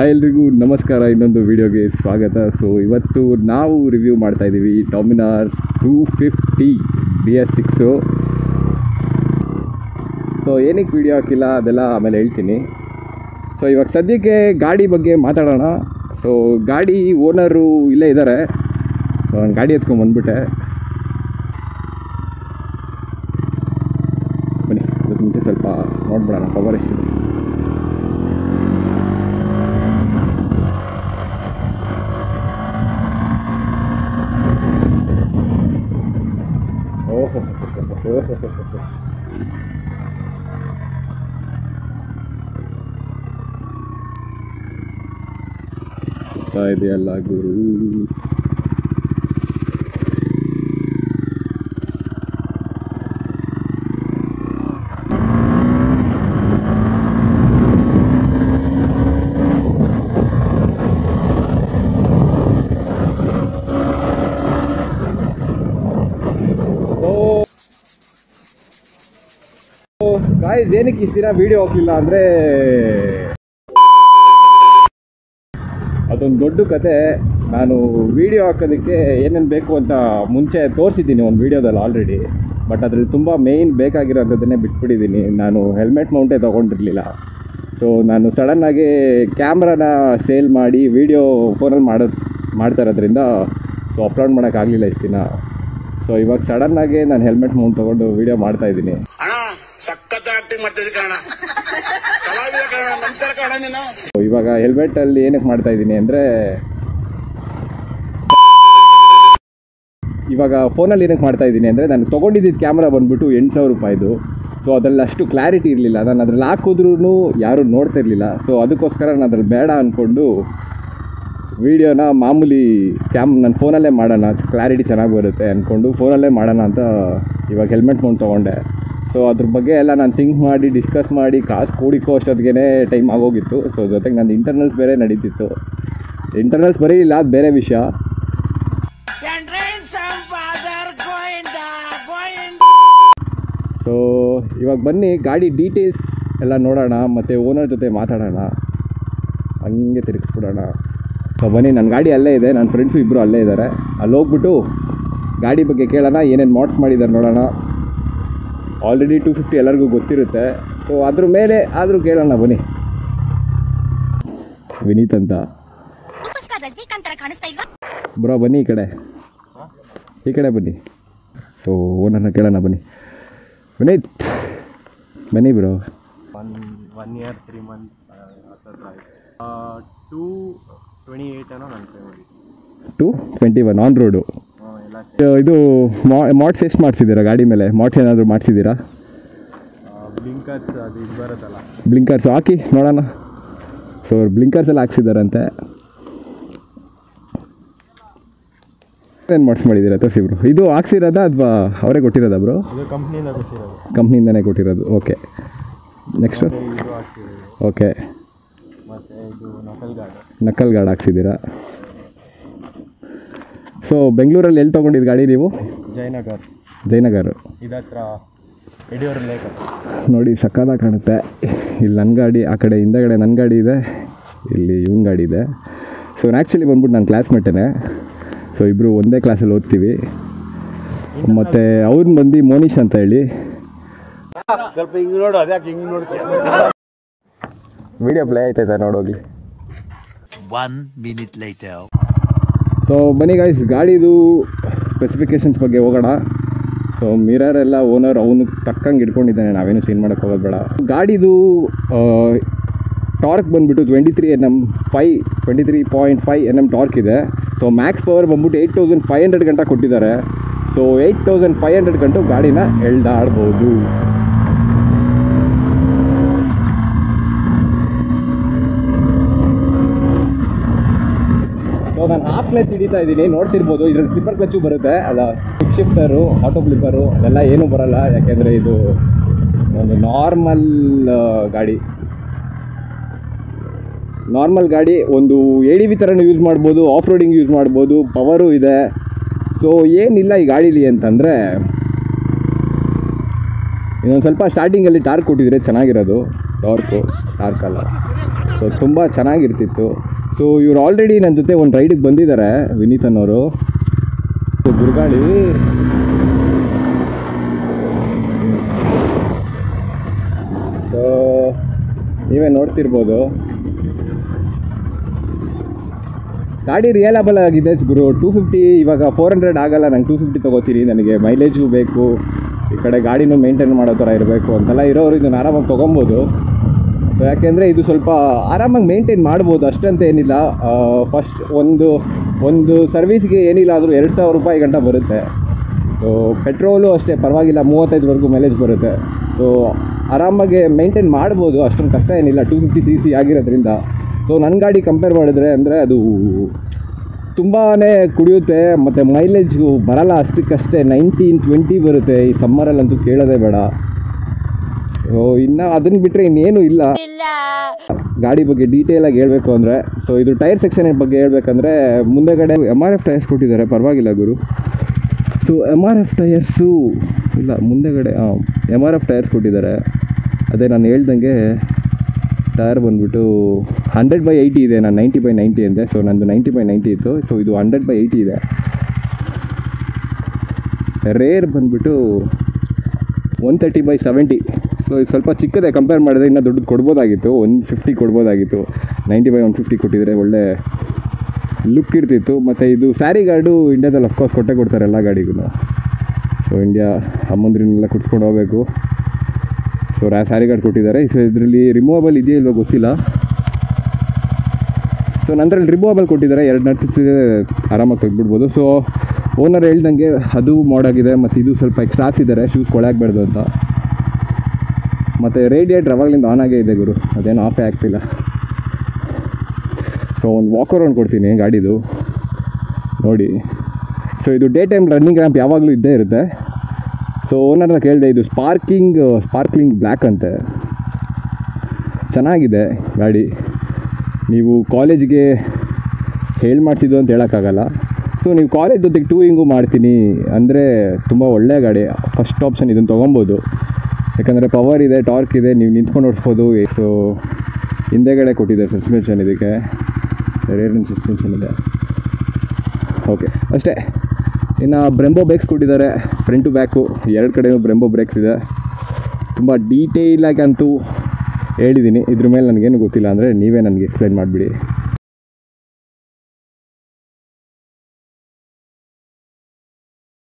ಎಲ್ರಿಗೂ ನಮಸ್ಕಾರ, ಇನ್ನೊಂದು ವಿಡಿಯೋಗೆ ಸ್ವಾಗತ. ಸೊ ಇವತ್ತು ನಾವು ರಿವ್ಯೂ ಮಾಡ್ತಾ ಇದ್ದೀವಿ ಡಾಮಿನಾರ್ 250 BS6. ಸೊ ಏನಕ್ಕೆ ವಿಡಿಯೋ ಹಾಕಿಲ್ಲ ಅದೆಲ್ಲ ಆಮೇಲೆ ಹೇಳ್ತೀನಿ. ಸೊ ಇವಾಗ ಸದ್ಯಕ್ಕೆ ಗಾಡಿ ಬಗ್ಗೆ ಮಾತಾಡೋಣ. ಸೊ ಗಾಡಿ ಓನರು ಇಲ್ಲೇ ಇದ್ದಾರೆ. ಸೊ ನಾನು ಗಾಡಿ ಎತ್ಕೊಂಡು ಬಂದ್ಬಿಟ್ಟೆ. ಬನ್ನಿ, ಅದಕ್ಕೆ ಮುಂಚೆ ಸ್ವಲ್ಪ ನೋಡ್ಬಿಡೋಣ ಪವರ್ ಎಷ್ಟಿದೆ. ಇದೆಯಲ್ಲ ಗುರು. ಗಾಯ್ಸ್, ಏನಕ್ಕೆ ಇಷ್ಟು ದಿನ ವೀಡಿಯೋ ಹಾಕಲಿಲ್ಲ ಅಂದರೆ ಅದೊಂದು ದೊಡ್ಡ ಕತೆ. ನಾನು ವೀಡಿಯೋ ಹಾಕೋದಕ್ಕೆ ಏನೇನು ಬೇಕು ಅಂತ ಮುಂಚೆ ತೋರಿಸಿದ್ದೀನಿ ಒಂದು ವೀಡಿಯೋದಲ್ಲಿ ಆಲ್ರೆಡಿ. ಬಟ್ ಅದರಲ್ಲಿ ತುಂಬ ಮೇಯ್ನ್ ಬೇಕಾಗಿರೋಂಥದ್ದನ್ನೇ ಬಿಟ್ಬಿಟ್ಟಿದ್ದೀನಿ. ನಾನು ಹೆಲ್ಮೆಟ್ ಮೌಂಟೇ ತೊಗೊಂಡಿರಲಿಲ್ಲ. ಸೊ ನಾನು ಸಡನ್ನಾಗಿ ಕ್ಯಾಮ್ರಾನ ಸೇಲ್ ಮಾಡಿ ವೀಡಿಯೋ ಫೋನಲ್ಲಿ ಮಾಡ್ತಾ ಇರೋದ್ರಿಂದ ಸೊ ಅಪ್ಲೋಡ್ ಮಾಡೋಕ್ಕಾಗಲಿಲ್ಲ ಇಷ್ಟು ದಿನ. ಸೊ ಇವಾಗ ಸಡನ್ನಾಗಿ ನಾನು ಹೆಲ್ಮೆಟ್ ಮೌಂಟ್ ತೊಗೊಂಡು ವೀಡಿಯೋ ಮಾಡ್ತಾಯಿದ್ದೀನಿ. ಇವಾಗ ಹೆಲ್ಮೆಟಲ್ಲಿ ಏನಕ್ಕೆ ಮಾಡ್ತಾ ಇದ್ದೀನಿ ಅಂದರೆ, ಇವಾಗ ಫೋನಲ್ಲಿ ಏನಕ್ಕೆ ಮಾಡ್ತಾ ಇದ್ದೀನಿ ಅಂದರೆ, ನಾನು ತೊಗೊಂಡಿದ್ದ ಕ್ಯಾಮ್ರಾ ಬಂದ್ಬಿಟ್ಟು 8,000 ರೂಪಾಯಿದು. ಸೊ ಅದರಲ್ಲಿ ಅಷ್ಟು ಕ್ಲಾರಿಟಿ ಇರಲಿಲ್ಲ. ನಾನು ಅದ್ರಲ್ಲಿ ಹಾಕಿದ್ರೂ ಯಾರೂ ನೋಡ್ತಿರ್ಲಿಲ್ಲ. ಸೊ ಅದಕ್ಕೋಸ್ಕರ ನಾನು ಅದ್ರಲ್ಲಿ ಬೇಡ ಅಂದ್ಕೊಂಡು ವೀಡಿಯೋನ ಮಾಮೂಲಿ ನನ್ನ ಫೋನಲ್ಲೇ ಮಾಡೋಣ, ಕ್ಲಾರಿಟಿ ಚೆನ್ನಾಗಿ ಬರುತ್ತೆ ಅಂದ್ಕೊಂಡು ಫೋನಲ್ಲೇ ಮಾಡೋಣ ಅಂತ ಇವಾಗ ಹೆಲ್ಮೆಟ್ ಮೌಂಟ್ ತೊಗೊಂಡೆ. ಸೊ ಅದ್ರ ಬಗ್ಗೆ ಎಲ್ಲ ನಾನು ಥಿಂಕ್ ಮಾಡಿ ಡಿಸ್ಕಸ್ ಮಾಡಿ ಕಾಸು ಕೂಡಿಕೋ ಅಷ್ಟೊತ್ತಿಗೆ ಟೈಮ್ ಆಗೋಗಿತ್ತು. ಸೊ ಜೊತೆಗೆ ನಂದು ಇಂಟರ್ನಲ್ಸ್ ಬೇರೆ ನಡೀತಿತ್ತು. ಇಂಟರ್ನಲ್ಸ್ ಬರೀಲಿಲ್ಲ, ಅದು ಬೇರೆ ವಿಷಯ. ಸೊ ಇವಾಗ ಬನ್ನಿ ಗಾಡಿ ಡೀಟೇಲ್ಸ್ ಎಲ್ಲ ನೋಡೋಣ, ಮತ್ತು ಓನರ್ ಜೊತೆ ಮಾತಾಡೋಣ. ಹಂಗೆ ತಿರುಗಿಸ್ಬಿಡೋಣ. ಸೊ ಬನ್ನಿ, ನನ್ನ ಗಾಡಿ ಅಲ್ಲೇ ಇದೆ, ನನ್ನ ಫ್ರೆಂಡ್ಸು ಇಬ್ಬರು ಅಲ್ಲೇ ಇದ್ದಾರೆ. ಅಲ್ಲಿ ಹೋಗ್ಬಿಟ್ಟು ಗಾಡಿ ಬಗ್ಗೆ ಕೇಳೋಣ, ಏನೇನು ಮಾಡ್ಸ್ ಮಾಡಿದ್ದಾರೆ ನೋಡೋಣ. ಆಲ್ರೆಡಿ 250 ಎಲ್ಲರಿಗೂ ಗೊತ್ತಿರುತ್ತೆ. ಸೊ ಅದ್ರ ಮೇಲೆ ಆದರೂ ಕೇಳೋಣ. ಬನ್ನಿ, ವಿನೀತ್ ಅಂತ ಬ್ರೋ, ಬನ್ನಿ ಈ ಕಡೆ ಬನ್ನಿ. ಸೊ ಓನರ್ನ ಕೇಳೋಣ. ಬನ್ನಿ ವಿನೀತ್, ಬನ್ನಿ bro. 1 year 3 months 221 on road. ಇದು ಮಾಟ್ಸ್ ಎಷ್ಟು ಮಾಡಿಸಿದ್ದೀರಾ ಗಾಡಿ ಮೇಲೆ? ಮಾಟ್ಸ್ ಏನಾದರೂ ಮಾಡಿಸಿದ್ದೀರಾ? ಬ್ಲಿಂಕರ್ಸ್ ಅದು ಇದು ಬರುತ್ತಲ್ಲ, ಬ್ಲಿಂಕರ್ಸ್ ಹಾಕಿ ನೋಡೋಣ. ಸೊ ಬ್ಲಿಂಕರ್ಸ್ ಎಲ್ಲ ಹಾಕ್ಸಿದ್ದಾರಂತೆ. ಏನು ಮಾಟ್ಸ್ ಮಾಡಿದ್ದೀರಾ ತೋರಿಸಿ ಬ್ರೋ. ಇದು ಹಾಕ್ಸಿರೋದಾ ಅಥವಾ ಅವರೇ ಕೊಟ್ಟಿರೋದಾ ಬ್ರೋ? ಇದು ಕಂಪ್ನಿಯಿಂದ ಕೊಟ್ಟಿರೋದು. ಕಂಪ್ನಿಯಿಂದನೇ ಕೊಟ್ಟಿರೋದು. Okay, next. ಇದು ಹಾಕ್ಸಿರೋದು. ಓಕೆ, ಮತ್ತು ಇದು ನಕಲ್ ಗಾರ್ಡ್ ಹಾಕ್ಸಿದ್ದೀರಾ. ಸೊ ಬೆಂಗಳೂರಲ್ಲಿ ಎಲ್ಲಿ ತೊಗೊಂಡಿದ್ದು ಗಾಡಿ ನೀವು? ಜಯನಗರ್. ಇದತ್ರ ಯಡಿಯೂರು ಲೇಕ್ ನೋಡಿ, ಸಕ್ಕತ್ತಾಗಿ ಕಾಣುತ್ತೆ. ಇಲ್ಲಿ ನನ್ನ ಗಾಡಿ, ಆ ಕಡೆ ಹಿಂದಗಡೆ ನನ್ನ ಗಾಡಿ ಇದೆ, ಇಲ್ಲಿ ಇವನ ಗಾಡಿ ಇದೆ. ಸೊ ಆ್ಯಕ್ಚುಲಿ ಬಂದ್ಬಿಟ್ಟು ನನ್ನ ಕ್ಲಾಸ್ಮೇಟೇ. ಸೊ ಇಬ್ಬರು ಒಂದೇ ಕ್ಲಾಸಲ್ಲಿ ಓದ್ತೀವಿ. ಮತ್ತು ಅವ್ರನ್ನ ಬಂದು ಮೋನಿಶ್ ಅಂತ ಹೇಳಿ. ಸ್ವಲ್ಪ ಹಿಂಗೆ ನೋಡು, ಅದ್ಯಾಕೆ ಹಿಂಗೆ ನೋಡ್ತೀಯ? ವಿಡಿಯೋ ಪ್ಲೇ ಆಯ್ತಾಯ್ತಾ ನೋಡೋಗಿ. 1 minute later. ಸೊ ಬನ್ನಿ ಗಾಯ್ಸ್, ಗಾಡಿದು ಸ್ಪೆಸಿಫಿಕೇಷನ್ಸ್ ಬಗ್ಗೆ ಹೋಗೋಣ. ಸೊ ಮಿರರ್ ಎಲ್ಲ ಓನರ್ ಅವನಿಗೆ ತಕ್ಕಂಗೆ ಇಟ್ಕೊಂಡಿದ್ದಾನೆ, ನಾವೇನು ಚೇಂಜ್ ಮಾಡೋಕ್ಕೆ ಹೋಗೋದು ಬೇಡ. ಗಾಡಿದು ಟಾರ್ಕ್ ಬಂದುಬಿಟ್ಟು 23.5 NM ಟಾರ್ಕ್ ಇದೆ. ಸೊ ಮ್ಯಾಕ್ಸ್ ಪವರ್ ಬಂದ್ಬಿಟ್ಟು 8500 ಗಂಟ ಕೊಟ್ಟಿದ್ದಾರೆ. ಸೊ 8500 ಗಂಟು ಗಾಡಿನ ಎಳ್ದಾಡ್ಬೋದು. ಸೊ ನಾನು ಹಾಫ್ ಕ್ಲಚ್ ಹಿಡಿತಾ ಇದ್ದೀನಿ, ನೋಡ್ತಿರ್ಬೋದು. ಇದರಲ್ಲಿ ಸ್ಲಿಪ್ಪರ್ ಕ್ಲಚ್ಚು ಬರುತ್ತೆ, ಅಲ್ಲ ಸ್ಟಿಕ್ ಶಿಫ್ಟರು, ಆಟೋ ಫ್ಲಿಪ್ಪರು ಅದೆಲ್ಲ ಏನೂ ಬರೋಲ್ಲ. ಯಾಕೆಂದರೆ ಇದು ಒಂದು ನಾರ್ಮಲ್ ಗಾಡಿ. ಒಂದು ADV ಥರನೂ ಯೂಸ್ ಮಾಡ್ಬೋದು, ಆಫ್ ರೋಡಿಂಗ್ ಯೂಸ್ ಮಾಡ್ಬೋದು, ಪವರು ಇದೆ. ಸೊ ಏನಿಲ್ಲ ಈ ಗಾಡೀಲಿ ಅಂತಂದರೆ, ಇನ್ನೊಂದು ಸ್ವಲ್ಪ ಸ್ಟಾರ್ಟಿಂಗಲ್ಲಿ ಟಾರ್ಕ್ ಕೊಟ್ಟಿದ್ರೆ ಚೆನ್ನಾಗಿರೋದು. ಟಾರ್ಕಲ್ಲ ಸೊ ತುಂಬ ಚೆನ್ನಾಗಿರ್ತಿತ್ತು. ಸೊ ಇವ್ರು ಆಲ್ರೆಡಿ ನನ್ನ ಜೊತೆ ಒಂದು ರೈಡಿಗೆ ಬಂದಿದ್ದಾರೆ, ವಿನೀತ್ ಅನ್ನೋರು. ಗುರುಗಾಳಿ ಸೊ ನೀವೇ ನೋಡ್ತಿರ್ಬೋದು. ಗಾಡಿ ರಿಯಲಬಲ್ ಆಗಿದೆ ಗುರು. 250 ಇವಾಗ 400 ಆಗಲ್ಲ, ನಂಗೆ 250 ತೊಗೋತೀನಿ. ನನಗೆ ಮೈಲೇಜು ಬೇಕು, ಈ ಕಡೆ ಗಾಡಿನೂ ಮೇಂಟೈನ್ ಮಾಡೋ ಥರ ಇರಬೇಕು ಅಂತೆಲ್ಲ ಇರೋರು ಇದನ್ನು ಆರಾಮಾಗಿ ತೊಗೊಬೋದು. ಸೊ ಯಾಕೆಂದರೆ ಇದು ಸ್ವಲ್ಪ ಆರಾಮಾಗಿ ಮೇಂಟೈನ್ ಮಾಡ್ಬೋದು, ಅಷ್ಟಂತ ಏನಿಲ್ಲ. ಫಸ್ಟ್ ಒಂದು ಸರ್ವಿಸ್ಗೆ ಏನಿಲ್ಲ ಆದರೂ 2000 ರೂಪಾಯಿ ಗಂಟ ಬರುತ್ತೆ. ಸೊ ಪೆಟ್ರೋಲು ಅಷ್ಟೇ ಪರವಾಗಿಲ್ಲ, 35ವರೆಗೂ ಮೈಲೇಜ್ ಬರುತ್ತೆ. ಸೊ ಆರಾಮಾಗಿ ಮೇಂಟೈನ್ ಮಾಡ್ಬೋದು, ಅಷ್ಟೊಂದು ಕಷ್ಟ ಏನಿಲ್ಲ 250 cc ಆಗಿರೋದ್ರಿಂದ. ಸೊ ನನ್ನ ಗಾಡಿ ಕಂಪೇರ್ ಮಾಡಿದ್ರೆ ಅಂದರೆ ಅದು ತುಂಬಾ ಕುಡಿಯುತ್ತೆ ಮತ್ತು ಮೈಲೇಜು ಬರಲ್ಲ ಅಷ್ಟಕ್ಕಷ್ಟೇ, 19-20 ಬರುತ್ತೆ. ಈ ಸಮ್ಮರಲ್ಲಂತೂ ಕೇಳೋದೇ ಬೇಡ. ಸೊ ಇನ್ನು ಅದನ್ನು ಬಿಟ್ಟರೆ ಇನ್ನೇನು ಇಲ್ಲ ಗಾಡಿ ಬಗ್ಗೆ ಡೀಟೇಲಾಗಿ ಹೇಳಬೇಕು ಅಂದರೆ. ಸೊ ಇದು ಟೈರ್ ಸೆಕ್ಷನ್ ಬಗ್ಗೆ ಹೇಳ್ಬೇಕಂದ್ರೆ, ಮುಂದೆಗಡೆ MRF ಟೈರ್ಸ್ ಕೊಟ್ಟಿದ್ದಾರೆ, ಪರವಾಗಿಲ್ಲ ಗುರು. ಸೊ MRF ಟೈರ್ಸು ಇಲ್ಲ, ಮುಂದೆಗಡೆ MRF ಟೈರ್ಸ್ ಕೊಟ್ಟಿದ್ದಾರೆ. ಅದೇ ನಾನು ಹೇಳ್ದಂಗೆ ಟೈರ್ ಬಂದುಬಿಟ್ಟು 100/80 ಇದೆ. ನಾನು 90/90 ಅಂದೆ. ಸೊ ನಂದು 90/90 ಇತ್ತು. ಸೊ ಇದು 100/80 ಇದೆ. ರೇರ್ ಬಂದುಬಿಟ್ಟು 130/70. ಸೊ ಇದು ಸ್ವಲ್ಪ ಚಿಕ್ಕದೇ, ಕಂಪೇರ್ ಮಾಡಿದ್ರೆ ಇನ್ನೂ ದೊಡ್ಡದು ಕೊಡ್ಬೋದಾಗಿತ್ತು, 150 ಕೊಡ್ಬೋದಾಗಿತ್ತು. 90/150 ಕೊಟ್ಟಿದ್ರೆ ಒಳ್ಳೆ ಲುಕ್ ಇರ್ತಿತ್ತು. ಮತ್ತು ಇದು ಸ್ಯಾರಿ ಗಾರ್ಡು ಇಂಡಿಯಾದಲ್ಲಿ ಅಫ್ಕೋರ್ಸ್ ಕೊಟ್ಟೇ ಕೊಡ್ತಾರೆ ಎಲ್ಲ ಗಾಡಿಗೂ. ಸೊ ಇಂಡಿಯಾ ಅಮ್ಮಂದ್ರನ್ನೆಲ್ಲ ಕುಡ್ಸ್ಕೊಂಡು ಹೋಗಬೇಕು. ಸೊ ಸ್ಯಾರಿ ಗಾರ್ಡ್ ಕೊಟ್ಟಿದ್ದಾರೆ. ಸೊ ಇದರಲ್ಲಿ ರಿಮೂವಬಲ್ ಇದೆಯೋ ಇಲ್ವೋ ಗೊತ್ತಿಲ್ಲ. ಸೊ ನಂತರಲ್ಲಿ ರಿಮೂವಬಲ್ ಕೊಟ್ಟಿದ್ದಾರೆ, 2 ನಟ್ಸಿಗೆ ಆರಾಮಾಗಿ ತೆಗೆದ್ಬಿಡ್ಬೋದು. ಸೊ ಓನರ್ ಹೇಳ್ದಂಗೆ ಅದು ಮಾಡಾಗಿದೆ. ಮತ್ತು ಇದು ಸ್ವಲ್ಪ ಎಕ್ಸ್ಟ್ರಾ ಹಾಕ್ಸಿದ್ದಾರೆ, ಶೂಸ್ ಕೊಳಾಗಬಾರ್ದು ಅಂತ. ಮತ್ತು ರೇಡಿಯೇಟ್ರ್ ಅವಾಗಲಿಂದ ಆನ್ ಆಗೇ ಇದೆ ಗುರು, ಅದೇನು ಆಫೇ ಆಗ್ತಿಲ್ಲ. ಸೊ ಒಂದು ವಾಕ್ ಅರೌಂಡ್ ಕೊಡ್ತೀನಿ ಗಾಡಿದು ನೋಡಿ. ಸೊ ಇದು ಡೇ ಟೈಮ್ ರನ್ನಿಂಗ್ ರ್ಯಾಂಪ್ ಯಾವಾಗಲೂ ಇದ್ದೇ ಇರುತ್ತೆ. ಸೊ ಓನರ್ನ ಕೇಳಿದೆ, ಇದು ಸ್ಪಾರ್ಕ್ಲಿಂಗ್ ಬ್ಲ್ಯಾಕ್ ಅಂತೆ, ಚೆನ್ನಾಗಿದೆ ಗಾಡಿ. ನೀವು ಕಾಲೇಜ್ಗೆ ಮಾಡಿಸಿದ್ದು ಅಂತ ಹೇಳೋಕ್ಕಾಗಲ್ಲ. ಸೊ ನೀವು ಕಾಲೇಜ್ ಜೊತೆಗೆ ಟೂರಿಂಗು ಮಾಡ್ತೀನಿ ಅಂದರೆ ತುಂಬ ಒಳ್ಳೆಯ ಗಾಡಿ. ಫಸ್ಟ್ ಆಪ್ಷನ್ ಇದನ್ನು ತೊಗೊಬೋದು, ಯಾಕಂದರೆ ಪವರ್ ಇದೆ, ಟಾರ್ಕ್ ಇದೆ, ನೀವು ನಿಂತ್ಕೊಂಡು ಓಡಿಸ್ಬೋದು. ಸೊ ಹಿಂದೆಗಡೆ ಕೊಟ್ಟಿದ್ದಾರೆ ಸಸ್ಪೆನ್ಷನ್, ಇದಕ್ಕೆ ರೇರ್ ಸಸ್ಪೆನ್ಷನ್ ಇದೆ. ಓಕೆ ಅಷ್ಟೇ. ಇನ್ನು ಬ್ರೆಂಬೋ ಬ್ರೇಕ್ಸ್ ಕೊಟ್ಟಿದ್ದಾರೆ, ಫ್ರಂಟ್ ಟು ಬ್ಯಾಕು 2 ಕಡೆಯೂ ಬ್ರೆಂಬೋ ಬ್ರೇಕ್ಸ್ ಇದೆ. ತುಂಬ ಡೀಟೇಲಾಗಿ ಅಂತೂ ಹೇಳಿದ್ದೀನಿ. ಇದ್ರ ಮೇಲೆ ನನಗೇನು ಗೊತ್ತಿಲ್ಲ ಅಂದರೆ ನೀವೇ ನನಗೆ ಎಕ್ಸ್ಪ್ಲೈನ್ ಮಾಡಿಬಿಡಿ.